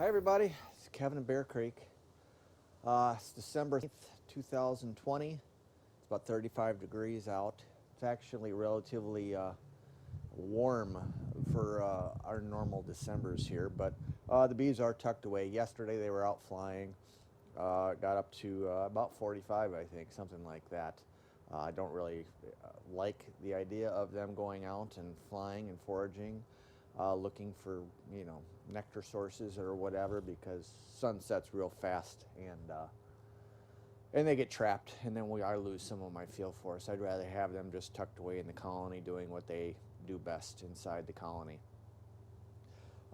Hi everybody, it's Kevin in Bear Creek. It's December 8th, 2020. It's about 35 degrees out. It's actually relatively warm for our normal Decembers here, but the bees are tucked away. Yesterday they were out flying. Got up to about 45, I think, something like that. I don't really like the idea of them going out and flying and foraging, looking for, nectar sources or whatever, because sun sets real fast and they get trapped, and then I lose some of my feel force. I'd rather have them just tucked away in the colony doing what they do best inside the colony.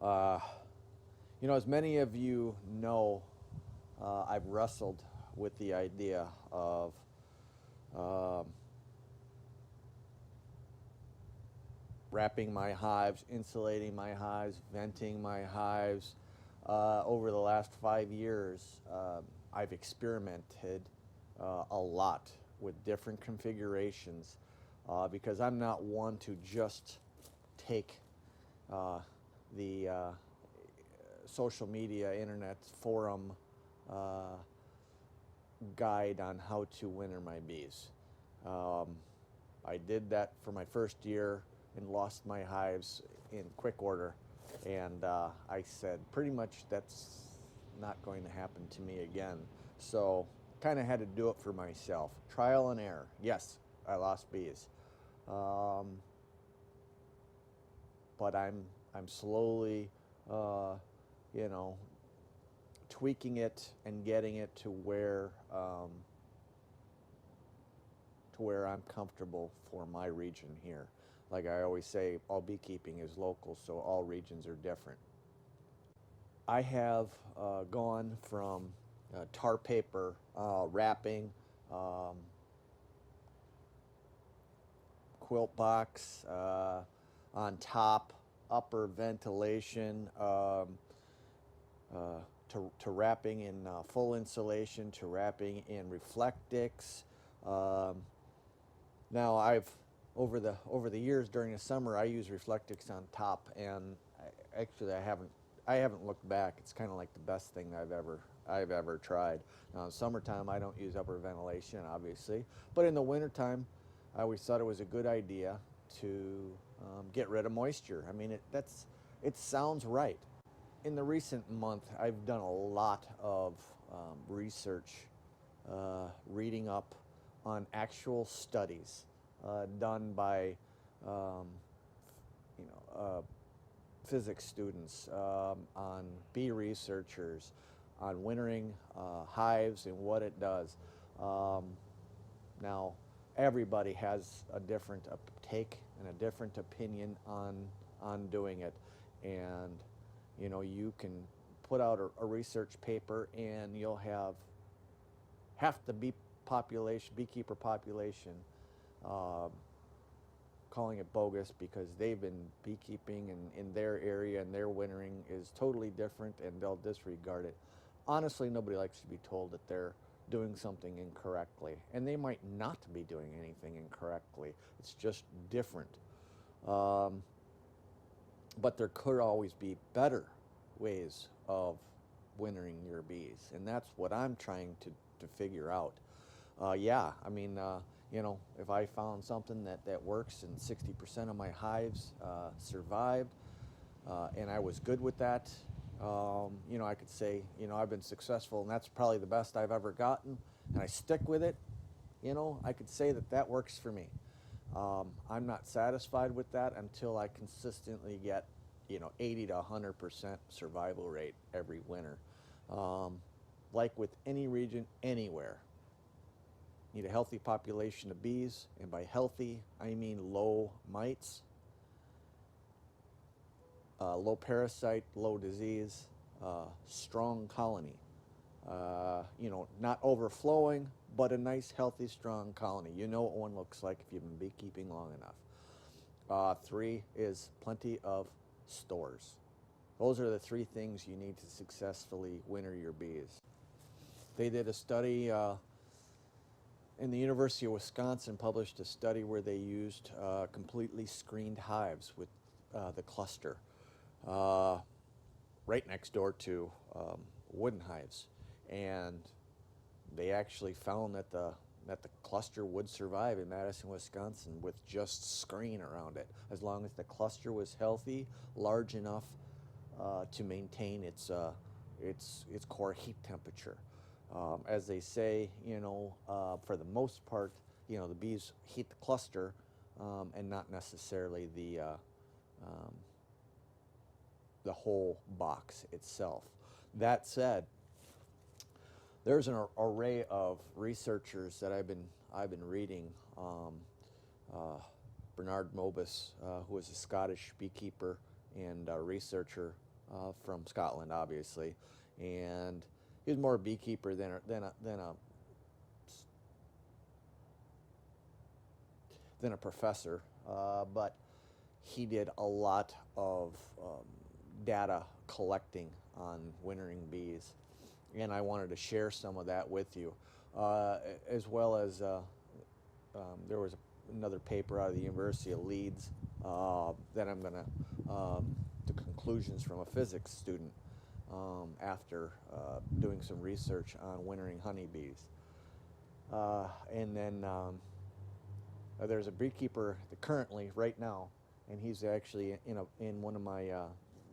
As many of you know, I've wrestled with the idea of wrapping my hives, insulating my hives, venting my hives. Over the last 5 years, I've experimented a lot with different configurations because I'm not one to just take the social media, internet, forum guide on how to winter my bees. I did that for my first year and lost my hives in quick order, and I said pretty much that's not going to happen to me again. So kind of had to do it for myself. Trial and error. Yes, I lost bees, but I'm slowly tweaking it and getting it to where I'm comfortable for my region here. Like I always say, all beekeeping is local, so all regions are different. I have gone from tar paper wrapping, quilt box on top, upper ventilation, to wrapping in full insulation, to wrapping in Reflectix. Now over the years during the summer, I use Reflectix on top, and I haven't looked back. It's kind of like the best thing I've ever tried. Now in summertime, I don't use upper ventilation, obviously, but in the wintertime, I always thought it was a good idea to get rid of moisture. I mean, it sounds right. In the recent month, I've done a lot of research, reading up on actual studies done by physics students, on bee researchers, on wintering hives and what it does. Now, everybody has a different take and a different opinion on doing it, and you can put out a research paper and you'll have half the beekeeper population calling it bogus because they've been beekeeping in their area, and their wintering is totally different, and they'll disregard it. Honestly, nobody likes to be told that they're doing something incorrectly, and they might not be doing anything incorrectly. It's just different. But there could always be better ways of wintering your bees, and that's what I'm trying to figure out. If I found something that works and 60% of my hives survived, and I was good with that, I could say, I've been successful, and that's probably the best I've ever gotten, and I stick with it, I could say that works for me. I'm not satisfied with that until I consistently get 80 to 100% survival rate every winter. Like with any region, anywhere. Need a healthy population of bees, and by healthy, I mean low mites, low parasite, low disease, strong colony. Not overflowing, but a nice, healthy, strong colony. You know what one looks like if you've been beekeeping long enough. 3 is plenty of stores. Those are the 3 things you need to successfully winter your bees. They did a study, in the University of Wisconsin published a study where they used completely screened hives with the cluster. right next door to wooden hives, and they actually found that the cluster would survive in Madison, Wisconsin with just screen around it, as long as the cluster was healthy, large enough to maintain its core heat temperature. As they say, for the most part, the bees heat the cluster and not necessarily the whole box itself. That said, there's an array of researchers that I've been reading. Bernard Mobus, who is a Scottish beekeeper and researcher from Scotland, obviously, and he's more a beekeeper than a professor, but he did a lot of data collecting on wintering bees, and I wanted to share some of that with you, as well as there was another paper out of the University of Leeds that I'm going to, the conclusions from a physics student after doing some research on wintering honeybees. And then there's a beekeeper currently, right now, and he's actually in one of my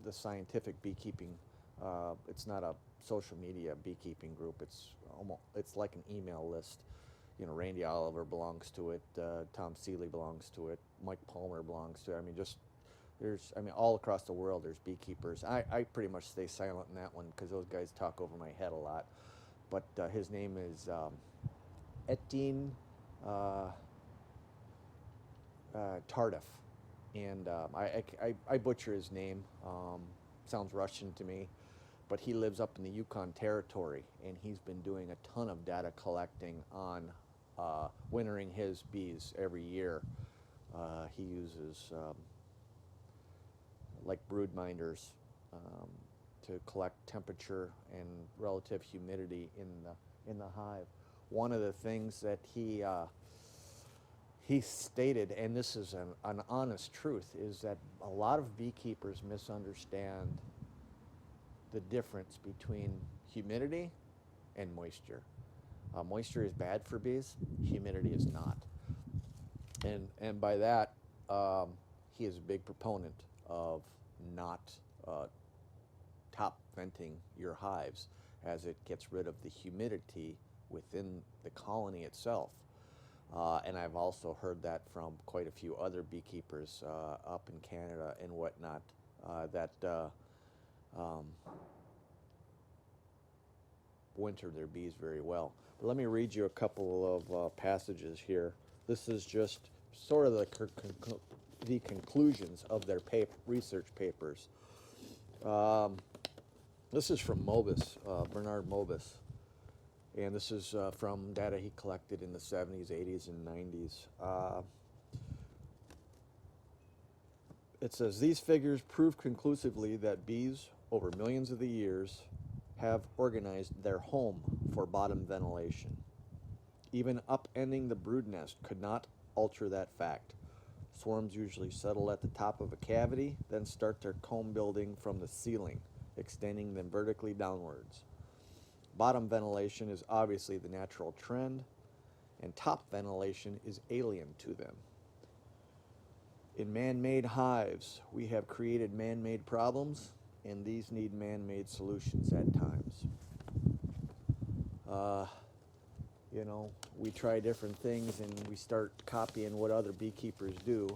the scientific beekeeping. It's not a social media beekeeping group. It's like an email list. Randy Oliver belongs to it. Tom Seeley belongs to it. Mike Palmer belongs to it. All across the world there's beekeepers. I pretty much stay silent in that one because those guys talk over my head a lot. But his name is Etienne Tardif, and I butcher his name. Sounds Russian to me, but he lives up in the Yukon Territory, and he's been doing a ton of data collecting on wintering his bees every year. He uses like brood minders to collect temperature and relative humidity in the hive. One of the things that he stated, and this is an honest truth, is that a lot of beekeepers misunderstand the difference between humidity and moisture. Moisture is bad for bees, humidity is not. And by that, he is a big proponent of not top venting your hives, as it gets rid of the humidity within the colony itself. And I've also heard that from quite a few other beekeepers up in Canada and whatnot, that winter their bees very well. But let me read you a couple of passages here. This is just sort of the conclusions of their research papers. This is from Mobus, Bernard Mobus. And this is from data he collected in the 70s, 80s, and 90s. It says, these figures prove conclusively that bees, over millions of the years, have organized their home for bottom ventilation. Even upending the brood nest could not alter that fact. Swarms usually settle at the top of a cavity, then start their comb building from the ceiling, extending them vertically downwards. Bottom ventilation is obviously the natural trend, and top ventilation is alien to them. In man-made hives, we have created man-made problems, and these need man-made solutions at times. We try different things and we start copying what other beekeepers do,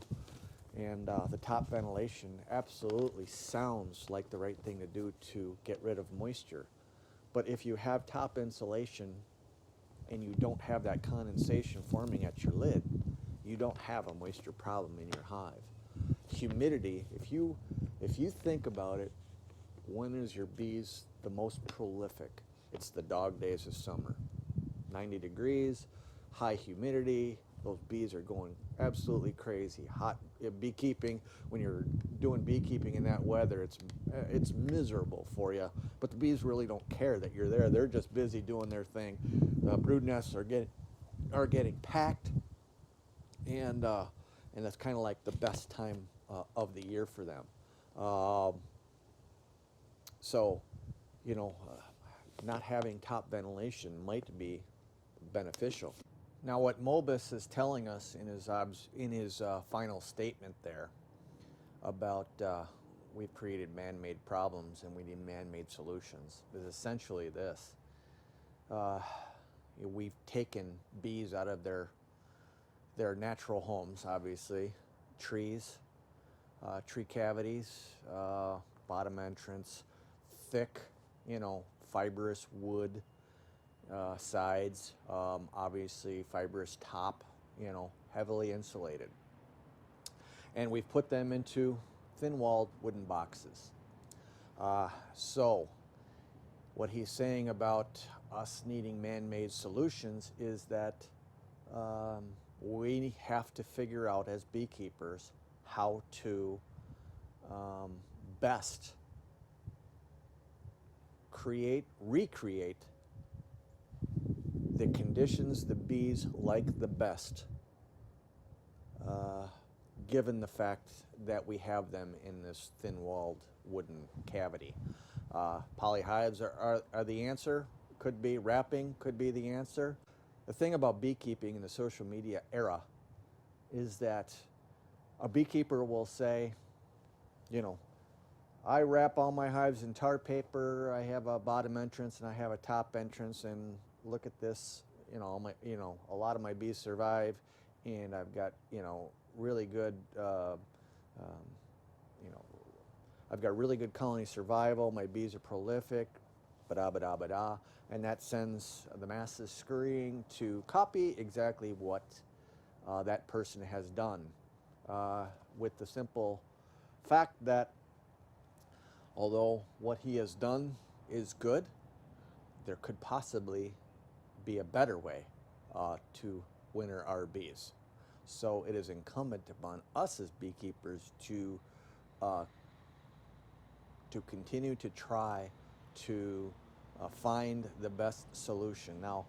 and the top ventilation absolutely sounds like the right thing to do to get rid of moisture. But if you have top insulation and you don't have that condensation forming at your lid, you don't have a moisture problem in your hive. Humidity, if you think about it, when is your bees the most prolific? It's the dog days of summer. 90 degrees, high humidity, those bees are going absolutely crazy. Hot beekeeping, when you're doing beekeeping in that weather, it's miserable for you. But the bees really don't care that you're there. They're just busy doing their thing. The brood nests are getting packed, and that's kind of like the best time of the year for them. So, you know, not having top ventilation might be beneficial. Now, what Mobus is telling us in his final statement there about we've created man-made problems and we need man-made solutions is essentially this: uh, we've taken bees out of their natural homes, obviously, trees, tree cavities, bottom entrance, thick, fibrous wood sides, obviously fibrous top, heavily insulated. And we've put them into thin-walled wooden boxes. So what he's saying about us needing man-made solutions is that we have to figure out as beekeepers how to best recreate the conditions the bees like the best, given the fact that we have them in this thin-walled wooden cavity. Polyhives are the answer. Could be wrapping, could be the answer. The thing about beekeeping in the social media era is that a beekeeper will say, I wrap all my hives in tar paper, I have a bottom entrance and I have a top entrance, and look at this, a lot of my bees survive, and I've got, really good, I've got really good colony survival, my bees are prolific, ba-da-ba-da-ba-da, and that sends the masses scurrying to copy exactly what that person has done, with the simple fact that although what he has done is good, there could possibly be a better way to winter our bees. So it is incumbent upon us as beekeepers to continue to try to find the best solution. Now,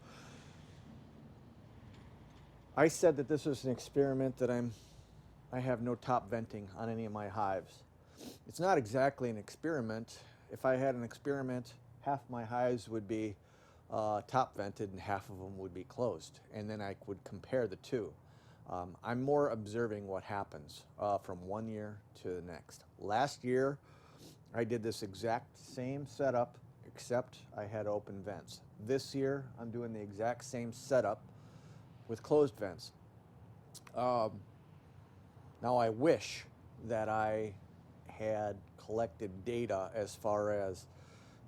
I said that this was an experiment that I have no top venting on any of my hives. It's not exactly an experiment. If I had an experiment, half my hives would be top vented and half of them would be closed, and then I would compare the two. I'm more observing what happens from one year to the next. Last year, I did this exact same setup, except I had open vents. This year, I'm doing the exact same setup with closed vents. Now, I wish that I had collected data as far as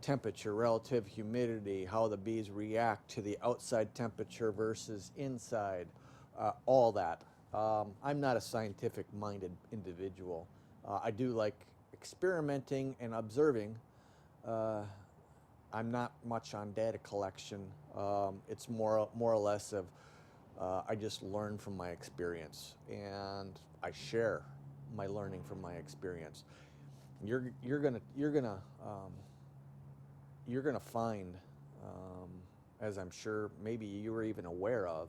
temperature, relative humidity, how the bees react to the outside temperature versus inside, all that. I'm not a scientific-minded individual. I do like experimenting and observing. I'm not much on data collection. It's more or less of I just learn from my experience, and I share my learning from my experience. You're gonna find, as I'm sure maybe you were even aware of,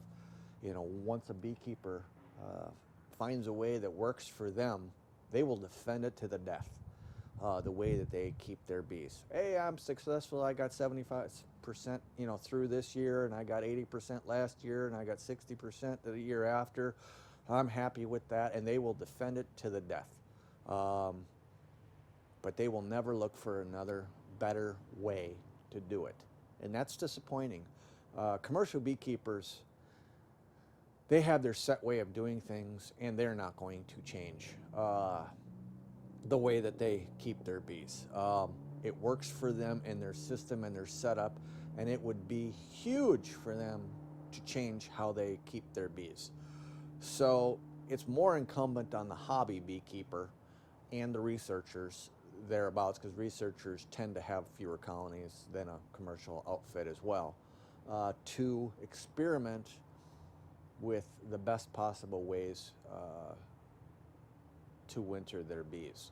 once a beekeeper finds a way that works for them, they will defend it to the death. The way that they keep their bees. Hey, I'm successful. I got 75%, through this year, and I got 80% last year, and I got 60% the year after. I'm happy with that, and they will defend it to the death. But they will never look for another better way to do it, and that's disappointing. Commercial beekeepers, they have their set way of doing things, and they're not going to change the way that they keep their bees. It works for them in their system and their setup, and it would be huge for them to change how they keep their bees. So it's more incumbent on the hobby beekeeper and the researchers thereabouts, because researchers tend to have fewer colonies than a commercial outfit as well, to experiment with the best possible ways to winter their bees.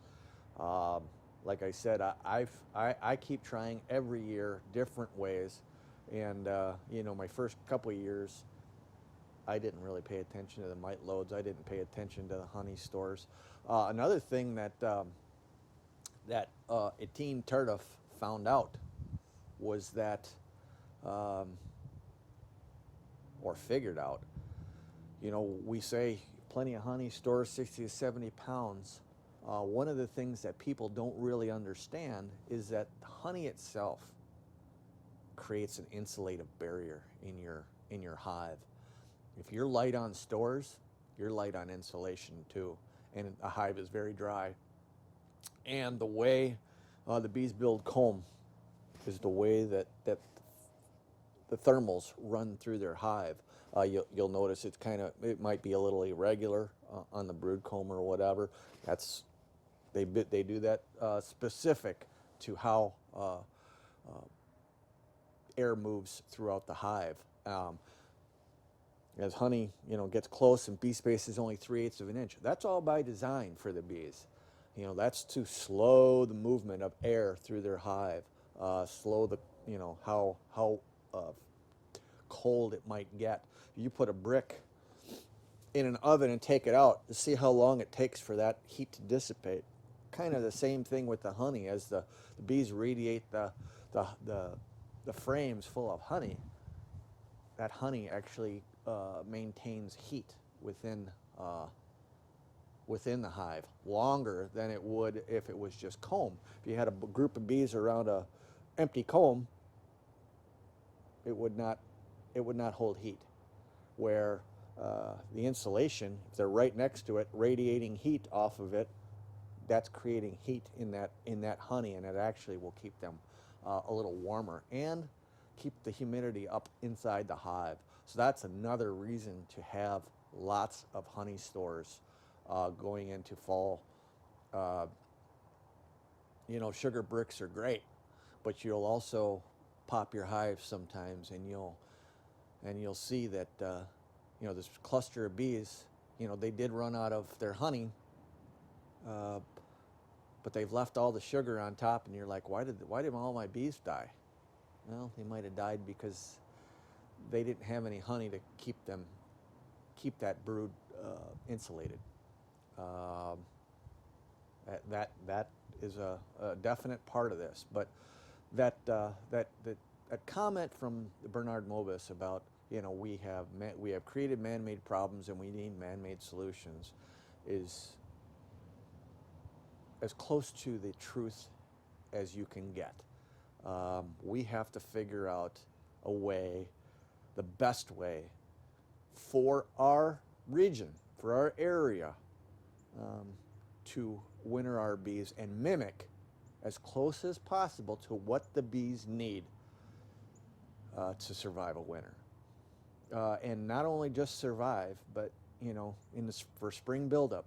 Like I said, I keep trying every year different ways, and my first couple of years, I didn't really pay attention to the mite loads. I didn't pay attention to the honey stores. Another thing that Etienne Tardif found out was that, or figured out, you know, we say plenty of honey, store 60 to 70 pounds. One of the things that people don't really understand is that honey itself creates an insulative barrier in your hive. If you're light on stores, you're light on insulation too. And a hive is very dry. And the way the bees build comb is the way that the thermals run through their hive. You'll notice it might be a little irregular on the brood comb or whatever. They do that specific to how air moves throughout the hive. As honey, you know, gets close and bee space is only 3/8 of an inch. That's all by design for the bees. You know, that's to slow the movement of air through their hive, slow the, you know, how cold it might get. You put a brick in an oven and take it out to see how long it takes for that heat to dissipate. Kind of the same thing with the honey. As the bees radiate the frames full of honey, that honey actually maintains heat within the hive longer than it would if it was just comb. If you had a group of bees around a empty comb, it would not hold heat. Where the insulation, if they're right next to it, radiating heat off of it, that's creating heat in that honey, and it actually will keep them a little warmer and keep the humidity up inside the hive. So that's another reason to have lots of honey stores going into fall. You know, sugar bricks are great, but you'll also pop your hive sometimes, and you'll see that you know, this cluster of bees, you know, they did run out of their honey, but they've left all the sugar on top, and you're like, why did all my bees die? Well, they might have died because they didn't have any honey to keep that brood insulated. That is a definite part of this. But that comment from Bernard Mobus about, you know, we have created man-made problems and we need man-made solutions is as close to the truth as you can get. We have to figure out a way, the best way for our region, for our area, to winter our bees and mimic as close as possible to what the bees need to survive a winter. And not only just survive, but, you know, for spring buildup,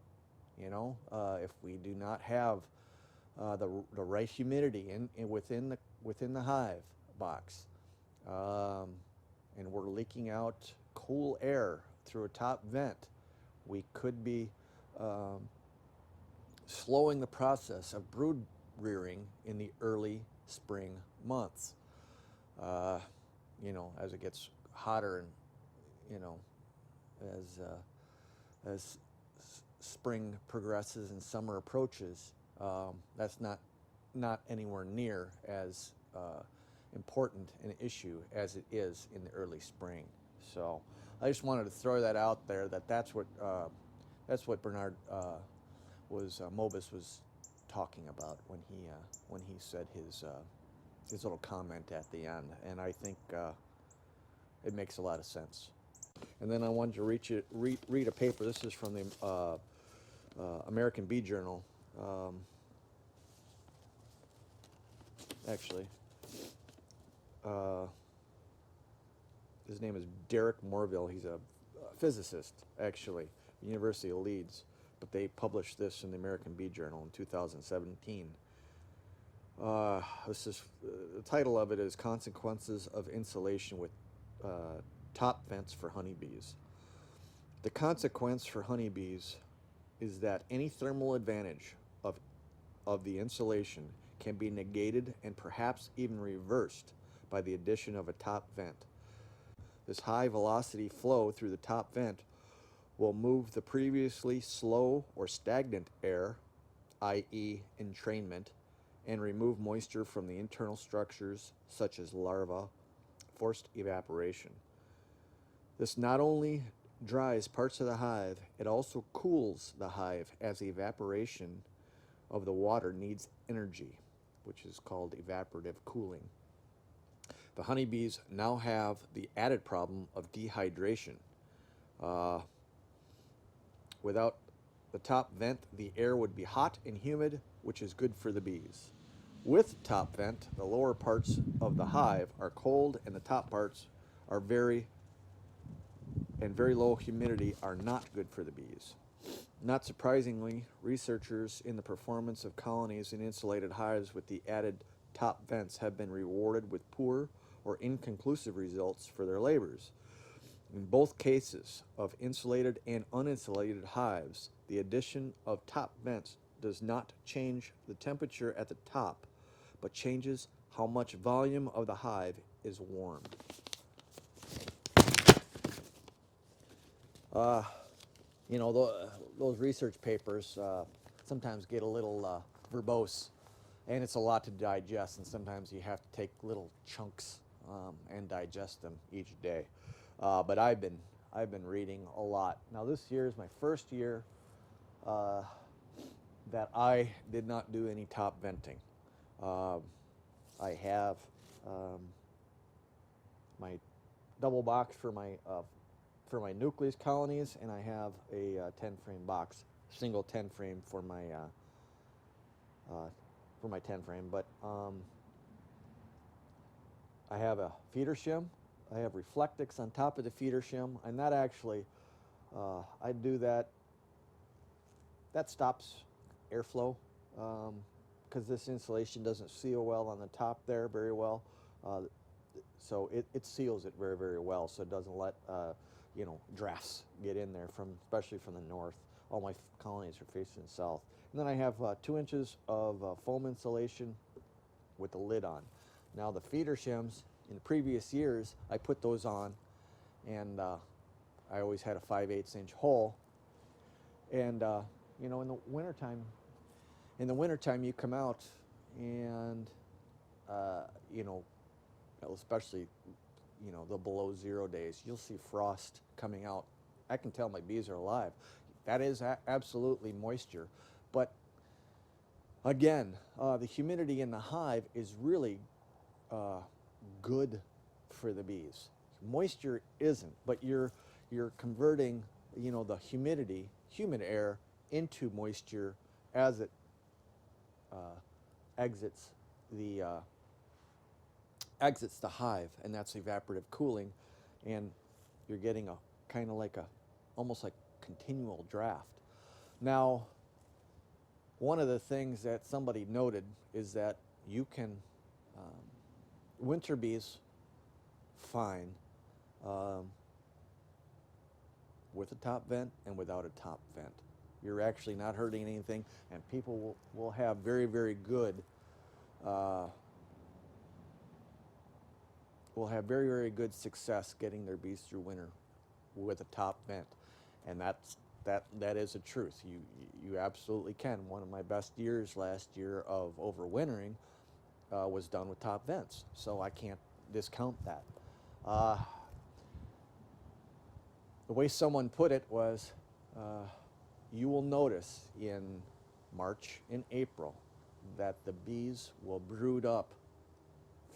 you know, if we do not have the right humidity within the hive box, and we're leaking out cool air through a top vent, we could be slowing the process of brood rearing in the early spring months. You know, as it gets hotter and, you know, as spring progresses and summer approaches, that's not anywhere near as important an issue as it is in the early spring. So I just wanted to throw that out there, that's what Bernard Mobus was talking about when he said his little comment at the end, and I think it makes a lot of sense. And then I wanted to read a paper. This is from the American Bee Journal. Actually, his name is Derek Morville. He's a physicist, actually, University of Leeds. But they published this in the American Bee Journal in 2017. The title of it is Consequences of Insulation with Top Vents for Honeybees. The consequence for honeybees is that any thermal advantage of the insulation can be negated and perhaps even reversed by the addition of a top vent. This high velocity flow through the top vent will move the previously slow or stagnant air, i.e. entrainment, and remove moisture from the internal structures such as larvae, forced evaporation. This not only dries parts of the hive, it also cools the hive as evaporation of the water needs energy, which is called evaporative cooling. The honeybees now have the added problem of dehydration. Uh, Without the top vent, the air would be hot and humid, which is good for the bees. With top vent, the lower parts of the hive are cold and the top parts are very low humidity are not good for the bees. Not surprisingly, researchers in the performance of colonies in insulated hives with the added top vents have been rewarded with poor or inconclusive results for their labors. In both cases of insulated and uninsulated hives, the addition of top vents does not change the temperature at the top, but changes how much volume of the hive is warmed. Those research papers sometimes get a little verbose, and it's a lot to digest, and sometimes you have to take little chunks and digest them each day. But I've been reading a lot. Now this year is my first year that I did not do any top venting. I have my double box for my nucleus colonies, and I have a 10 frame box, single 10 frame for my 10 frame. But I have a feeder shim. I have reflectix on top of the feeder shim, and that actually, I do that. That stops airflow because this insulation doesn't seal well on the top there very well. So it seals it very, very well, so it doesn't let drafts get in there, especially from the north. All my colonies are facing south. And then I have 2 inches of foam insulation with the lid on. Now the feeder shims, in previous years, I put those on, and I always had a 5/8 inch hole. And in the wintertime, you come out, and especially the below 0 days, you'll see frost coming out. I can tell my bees are alive. That is absolutely moisture. But again, the humidity in the hive is really good for the bees. Moisture isn't, but you're converting the humid air into moisture as it exits the hive, and that's evaporative cooling, and you're getting a kind of like almost like continual draft. Now, one of the things that somebody noted is that you can winter bees fine with a top vent and without a top vent. You're actually not hurting anything, and people will have very, very good success getting their bees through winter with a top vent, and that is a truth. You absolutely can. One of my best years last year of overwintering was done with top vents, so I can't discount that. The way someone put it was, you will notice in March and April that the bees will brood up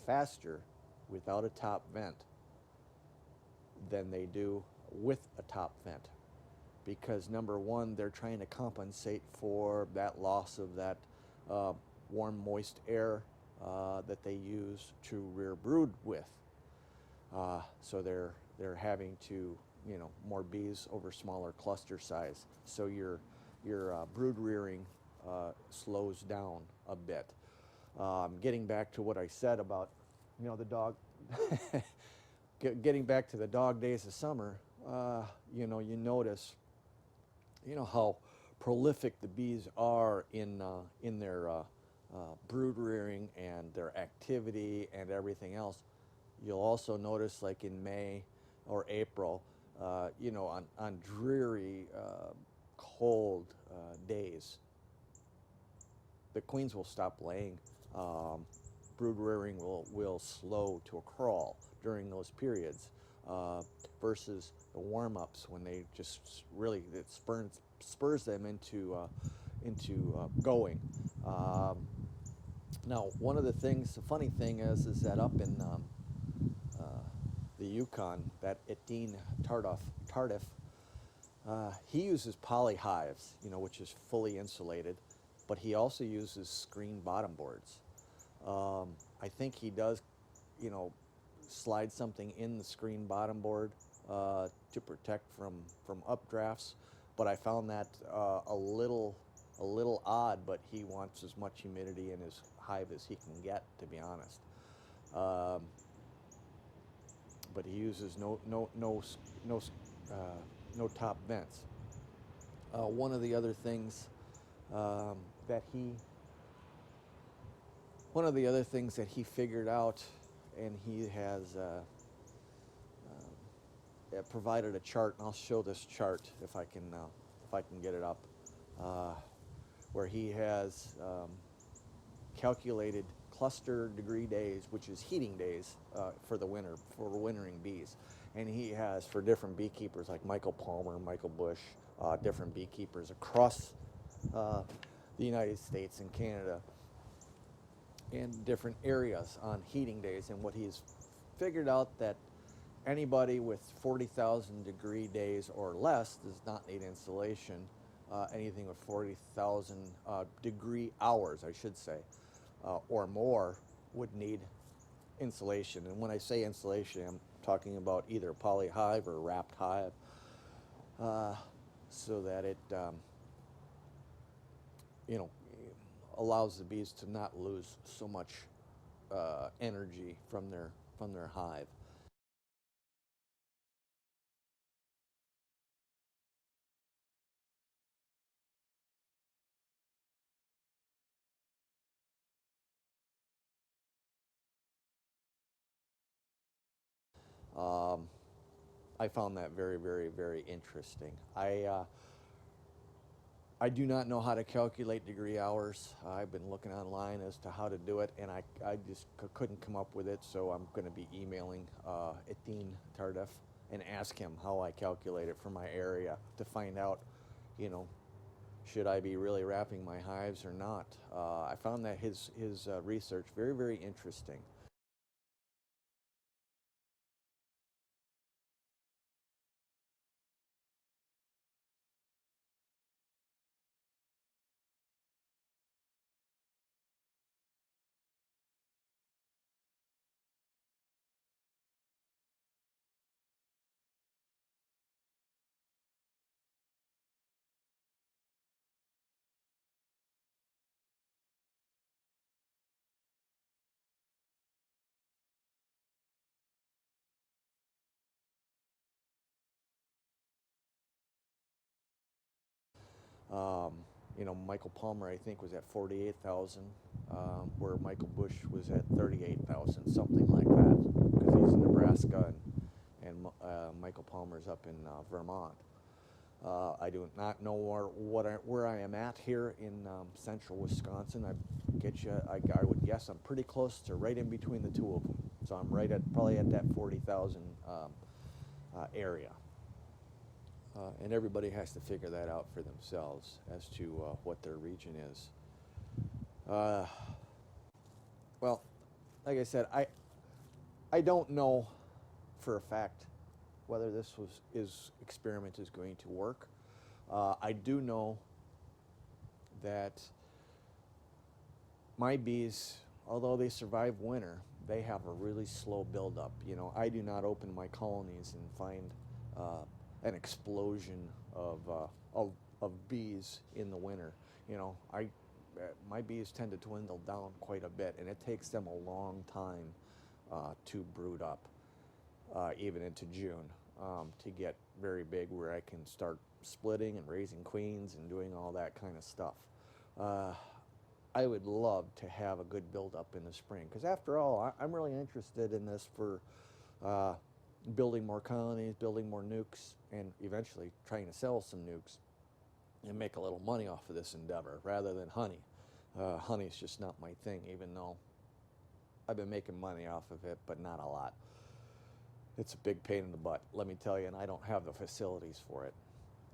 faster without a top vent than they do with a top vent, because number one, they're trying to compensate for that loss of that warm, moist air that they use to rear brood with. So they're having to, more bees over smaller cluster size. So your brood rearing slows down a bit. Getting back to what I said about, the dog, getting back to the dog days of summer, you notice, how prolific the bees are in their brood rearing and their activity and everything else. You'll also notice, like in May or April, on dreary, cold days, the queens will stop laying Brood rearing will slow to a crawl during those periods, versus the warm-ups when they just really, it spurs them into going. Now, one of the things, the funny thing is that up in the Yukon, that Etine tardif, he uses poly hives, which is fully insulated, but he also uses screen bottom boards. I think he does, slide something in the screen bottom board to protect from updrafts, but I found that a little odd. But he wants as much humidity in his hive as he can get, to be honest. But he uses no top vents. One of the other things that he figured out, and he has provided a chart, and I'll show this chart if I can get it up, where he has calculated cluster degree days, which is heating days for the winter, for wintering bees. And he has, for different beekeepers like Michael Palmer, Michael Bush, different beekeepers across the United States and Canada, in different areas on heating days. And what he's figured out, that anybody with 40,000 degree days or less does not need insulation. Anything with 40,000 degree hours, I should say, or more would need insulation. And when I say insulation, I'm talking about either poly hive or wrapped hive, so that it allows the bees to not lose so much energy from their hive. I found that very, very, very interesting. I do not know how to calculate degree hours. I've been looking online as to how to do it, and I just couldn't come up with it, so I'm going to be emailing Etine Tardif and ask him how I calculate it for my area to find out, should I be really wrapping my hives or not. I found that his research very, very interesting. Um, Michael Palmer, I think, was at 48,000, where Michael Bush was at 38,000, something like that, because he's in Nebraska, and Michael Palmer's up in Vermont. I do not know where I am at here in central Wisconsin. I would guess I'm pretty close to right in between the two of them. So I'm probably at that 40,000 area. And everybody has to figure that out for themselves as to what their region is. Well, like I said, I don't know for a fact whether this experiment is going to work. I do know that my bees, although they survive winter, they have a really slow buildup. I do not open my colonies and find an explosion of bees in the winter. My bees tend to dwindle down quite a bit, and it takes them a long time to brood up, even into June, to get very big, where I can start splitting and raising queens and doing all that kind of stuff. I would love to have a good buildup in the spring, because after all, I'm really interested in this for building more colonies, building more nukes, and eventually trying to sell some nukes and make a little money off of this endeavor rather than honey. Honey's just not my thing, even though I've been making money off of it, but not a lot. It's a big pain in the butt, let me tell you, and I don't have the facilities for it.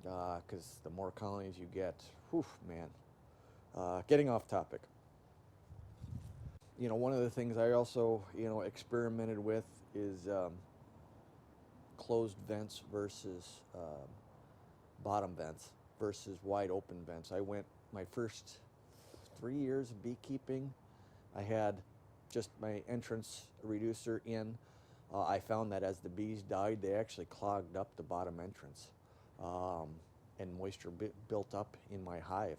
Because the more colonies you get, whew, man. Getting off topic. One of the things I also, experimented with is closed vents versus bottom vents versus wide open vents. I went my first 3 years of beekeeping. I had just my entrance reducer in. I found that as the bees died, they actually clogged up the bottom entrance. And moisture built up in my hive,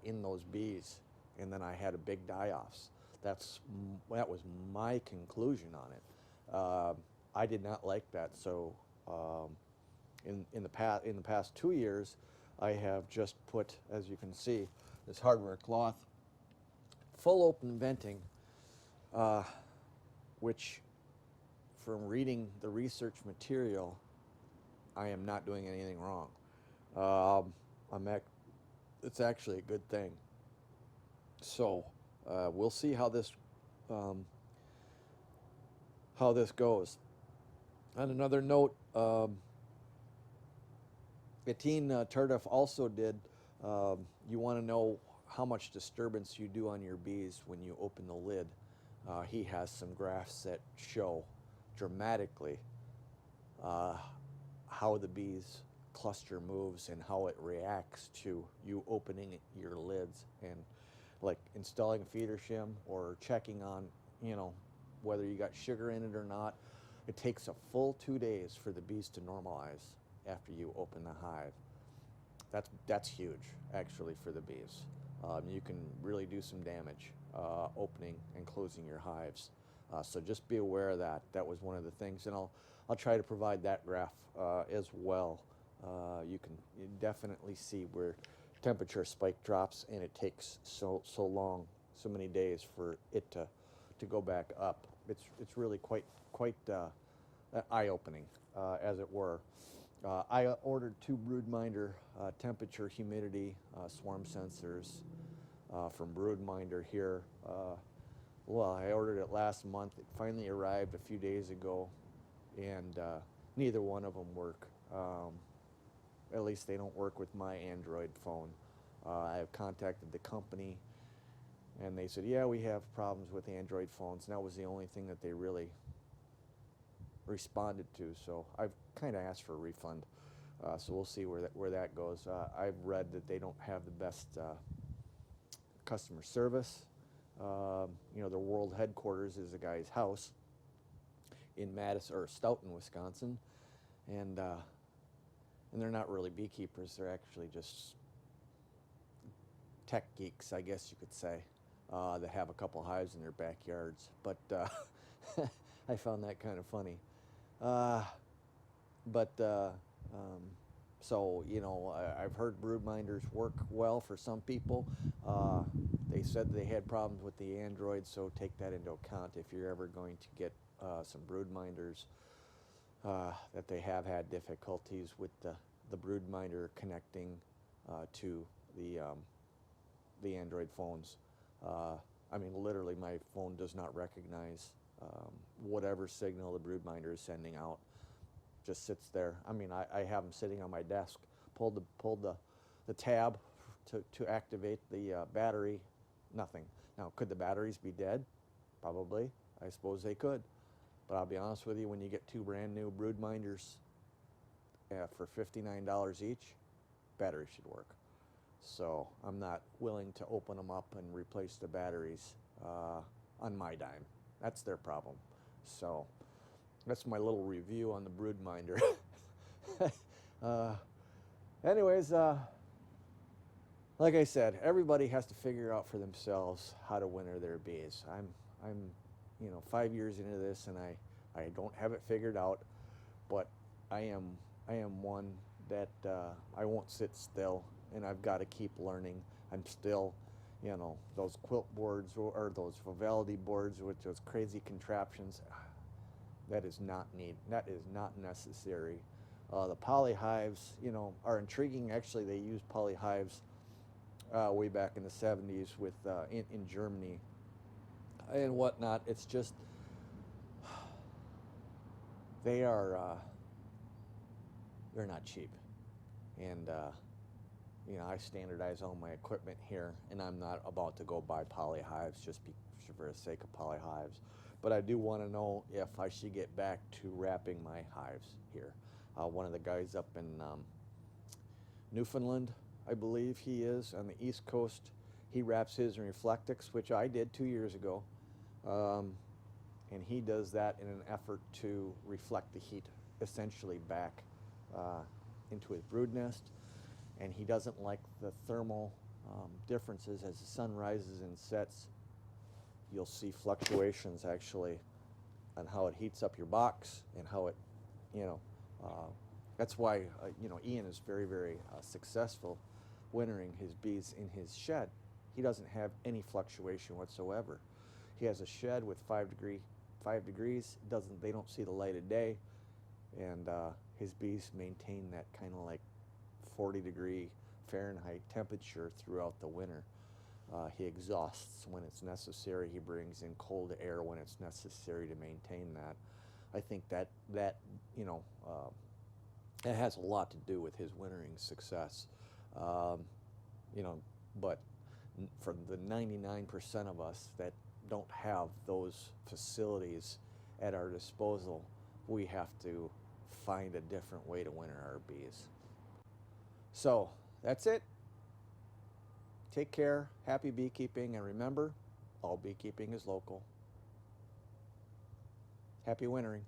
in those bees. And then I had a big die-offs. That was my conclusion on it. I did not like that. So in the past 2 years, I have just put, as you can see, this hardware cloth, full open venting, which from reading the research material, I am not doing anything wrong. It's actually a good thing. So we'll see how this goes. On another note, Etienne Tardif also did. You want to know how much disturbance you do on your bees when you open the lid. He has some graphs that show dramatically how the bees cluster moves and how it reacts to you opening your lids, and like installing a feeder shim or checking on whether you got sugar in it or not. It takes a full 2 days for the bees to normalize after you open the hive. That's huge actually for the bees. You can really do some damage opening and closing your hives. So just be aware of that. That was one of the things, and I'll try to provide that graph as well. You can definitely see where temperature spike drops, and it takes so long, so many days for it to go back up. It's really quite eye-opening, as it were. I ordered 2 broodminder temperature, humidity, swarm sensors from Broodminder here. Well, I ordered it last month. It finally arrived a few days ago, and neither one of them work. At least they don't work with my Android phone. I have contacted the company, and they said, yeah, we have problems with Android phones. And that was the only thing that they really responded to. So I've kind of asked for a refund. So we'll see where that goes. I've read that they don't have the best customer service. Their world headquarters is a guy's house in Madison or Stoughton, Wisconsin, and they're not really beekeepers. They're actually just tech geeks, I guess you could say, that have a couple hives in their backyards. But I found that kind of funny. So, I've heard broodminders work well for some people. They said they had problems with the Android, so take that into account if you're ever going to get some broodminders, that they have had difficulties with the broodminder connecting to the Android phones. I mean, literally, my phone does not recognize whatever signal the broodminder is sending out. Just sits there. I mean, I have them sitting on my desk. Pulled the tab to activate the battery. Nothing. Now, could the batteries be dead? Probably. I suppose they could. But I'll be honest with you, when you get 2 brand new broodminders for $59 each, batteries should work. So I'm not willing to open them up and replace the batteries on my dime. That's their problem. So that's my little review on the broodminder. Anyways, like I said, everybody has to figure out for themselves how to winter their bees. I'm 5 years into this, and I don't have it figured out, but I am one that I won't sit still, and I've got to keep learning. I'm still, those quilt boards or those Vivaldi boards with those crazy contraptions. That is not necessary. The polyhives, are intriguing. Actually, they use polyhives way back in the 70s with in Germany and whatnot. It's just they are they're not cheap, and you know, I standardize all my equipment here, and I'm not about to go buy poly hives just for the sake of poly hives. But I do want to know if I should get back to wrapping my hives here. One of the guys up in Newfoundland, I believe he is, on the East Coast, he wraps his in Reflectix, which I did 2 years ago. And he does that in an effort to reflect the heat essentially back into his brood nest. And he doesn't like the thermal differences as the sun rises and sets. You'll see fluctuations actually on how it heats up your box and how it, you know, that's why, you know, Ian is very, very successful wintering his bees in his shed. He doesn't have any fluctuation whatsoever. He has a shed with 5 degrees. They don't see the light of day, and his bees maintain that kind of like 40-degree Fahrenheit temperature throughout the winter. He exhausts when it's necessary. He brings in cold air when it's necessary to maintain that. I think that you know, it has a lot to do with his wintering success. You know, but for the 99% of us that don't have those facilities at our disposal, we have to find a different way to winter our bees. So that's it. Take care, happy beekeeping, and remember, all beekeeping is local. Happy wintering.